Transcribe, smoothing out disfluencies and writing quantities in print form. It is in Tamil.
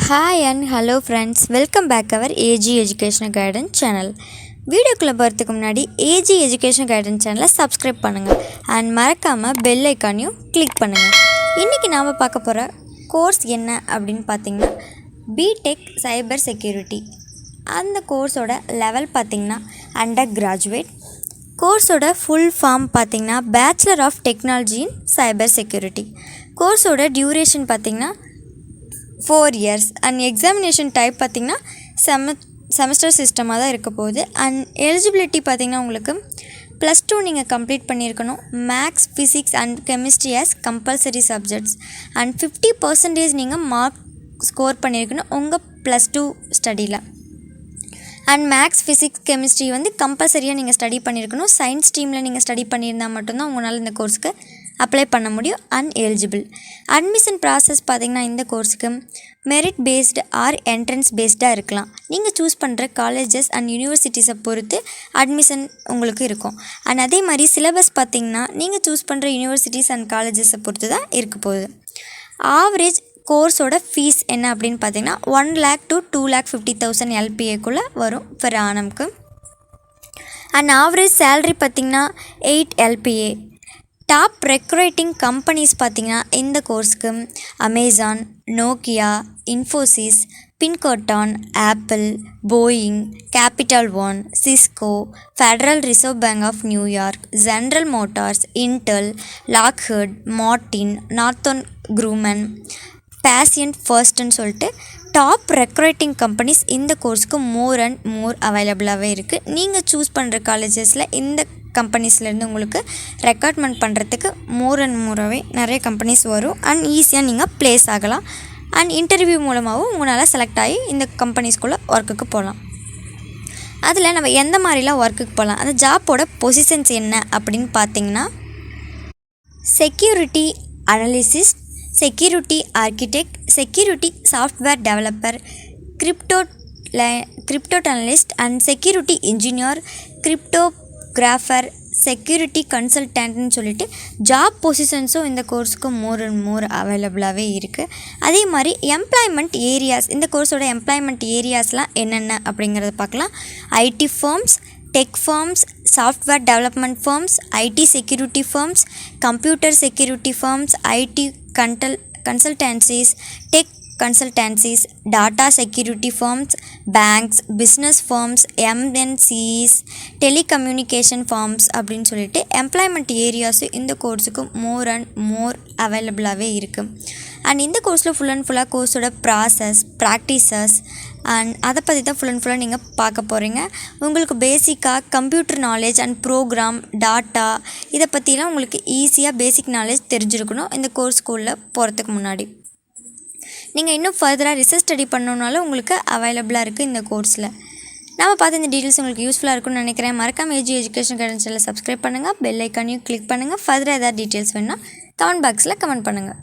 Hi and hello friends, welcome back our AG Educational Guidance channel. வீடியோக்குள்ள போறதுக்கு முன்னாடி AG Educational Guidance channel subscribe பண்ணுங்க and மறக்காம bell icon-ஐயும் click பண்ணுங்க. இன்னைக்கு நாம பார்க்க போற கோர்ஸ் என்ன அப்படினு பாத்தீங்கன்னா B.tech Cyber Security. அந்த கோர்ஸோட லெவல் பாத்தீங்கன்னா undergraduate. கோர்ஸோட full form பாத்தீங்கன்னா Bachelor of Technology in Cyber Security. கோர்ஸோட duration பாத்தீங்கன்னா 4 years and examination type பார்த்தீங்கன்னா செமஸ்டர் சிஸ்டமாக தான் இருக்க போகுது. அண்ட் எலிஜிபிலிட்டி பார்த்தீங்கன்னா உங்களுக்கு +2 நீங்கள் கம்ப்ளீட் பண்ணியிருக்கணும். Maths, physics and chemistry as compulsory subjects and 50% நீங்கள் மார்க் ஸ்கோர் பண்ணியிருக்கணும் உங்கள் +2 ஸ்டடியில். அண்ட் மேக்ஸ், ஃபிசிக்ஸ், கெமிஸ்ட்ரி கம்பல்சரியாக நீங்கள் ஸ்டடி பண்ணியிருக்கணும். சயின்ஸ் ஸ்ட்ரீமில் நீங்கள் ஸ்டடி பண்ணியிருந்தால் மட்டும்தான் உங்களால் இந்த கோர்ஸுக்கு அப்ளை பண்ண முடியும் அண்ட் எலிஜிபிள். அட்மிஷன் ப்ராசஸ் பார்த்திங்கன்னா இந்த கோர்ஸுக்கு மெரிட் பேஸ்டு ஆர் என்ட்ரன்ஸ் பேஸ்டாக இருக்கலாம். நீங்கள் சூஸ் பண்ணுற காலேஜஸ் அண்ட் யூனிவர்சிட்டிஸை பொறுத்து அட்மிஷன் உங்களுக்கு இருக்கும். அண்ட் அதே மாதிரி சிலபஸ் பார்த்திங்கன்னா நீங்கள் சூஸ் பண்ணுற யூனிவர்சிட்டிஸ் அண்ட் காலேஜஸை பொறுத்து தான் இருக்க போகுது. ஆவரேஜ் கோர்ஸோட ஃபீஸ் என்ன அப்படின்னு பார்த்தீங்கன்னா 1 lakh to 2,50,000 LPAக்குள்ளே வரும் பெர் ஆனம்க்கு. அண்ட் ஆவரேஜ் சேலரி பார்த்திங்கன்னா 8 LPA. டாப் ரெக்ரூட்டிங் கம்பெனிஸ் பார்த்திங்கன்னா இந்த கோர்ஸுக்கு Amazon, Nokia, Infosys, பின்கோட்டான், apple, Boeing, capital one, Cisco, federal reserve bank of New York, general Motors, Intel, லாக்ஹெட், Martin, northern க்ரூமன், பேசியன்ட் ஃபர்ஸ்ட்னு சொல்லிட்டு டாப் ரெக்ரூட்டிங் கம்பெனிஸ் இந்த கோர்ஸுக்கு மோர் அண்ட் மோர் அவைலபிளாகவே இருக்குது. நீங்கள் சூஸ் பண்ணுற காலேஜஸில் இந்த கம்பெனிஸ்லேருந்து உங்களுக்கு ரெக்ரூட்மெண்ட் பண்ணுறதுக்கு மோர் அண்ட் மோராகவே நிறைய கம்பெனிஸ் வரும் அண்ட் ஈஸியாக நீங்கள் ப்ளேஸ் ஆகலாம். அண்ட் இன்டர்வியூ மூலமாகவும் உங்களால் செலக்ட் ஆகி இந்த கம்பெனிஸ்குள்ளே ஒர்க்குக்கு போகலாம். அதில் நம்ம எந்த மாதிரிலாம் ஒர்க்குக்கு போகலாம், அந்த ஜாப்போட பொசிஷன்ஸ் என்ன அப்படின்னு பார்த்தீங்கன்னா security analyst, security architect, security software developer, crypto analyst and security engineer, cryptographer, security கன்சல்டன்ட்னு சொல்லிட்டு ஜாப் பொசிஷன்ஸும் இந்த கோர்ஸுக்கு மோர் அண்ட் மோர் அவைலபிளாகவே இருக்குது. அதே மாதிரி எம்ப்ளாய்மெண்ட் ஏரியாஸ், இந்த கோர்ஸோட எம்ப்ளாய்மெண்ட் ஏரியாஸ்லாம் என்னென்ன அப்படிங்கிறத பார்க்கலாம். IT firms, tech firms, software development firms, IT security firms, computer security firms, IT consultancies, tech consultancies, data security firms, banks, business firms, MNCs, telecommunication firms அப்படின்னு சொல்லிட்டு எம்ப்ளாய்மெண்ட் ஏரியாஸு இந்த கோர்ஸுக்கு மோர் அண்ட் மோர் அவைலபிளாகவே இருக்குது. அண்ட் இந்த கோர்ஸில் ஃபுல் அண்ட் ஃபுல்லாக கோர்ஸோட ப்ராசஸ், ப்ராக்டிசஸ் அண்ட் அதை பற்றி தான் ஃபுல் அண்ட் ஃபுல்லாக நீங்கள் பார்க்க போகிறீங்க. உங்களுக்கு பேசிக்காக computer knowledge and program, data இதை பற்றிலாம் உங்களுக்கு ஈஸியாக பேசிக் நாலேஜ் தெரிஞ்சிருக்கணும் இந்த கோர்ஸ்குள்ளே போகிறதுக்கு முன்னாடி. நீங்கள் இன்னும் ஃபர்தராக ரிசர்ச் ஸ்டடி பண்ணணுன்னாலும் உங்களுக்கு அவைலபிளாக இருக்குது இந்த கோர்ஸில். நம்ம பார்த்து இந்த டீட்டெயில்ஸ் உங்களுக்கு யூஸ்ஃபுல்லாக இருக்கும்னு நினைக்கிறேன். மறக்காம ஏஜி எஜுகேஷன் கைடன்ஸ் சேனலை சப்ஸ்கிரைப் பண்ணுங்கள், பெல் ஐக்கானையும் கிளிக் பண்ணுங்கள். ஃபர்தராக ஏதாவது டீட்டெயில்ஸ் வேணுன்னா கமெண்ட் பாக்ஸில் கமெண்ட் பண்ணுங்கள்.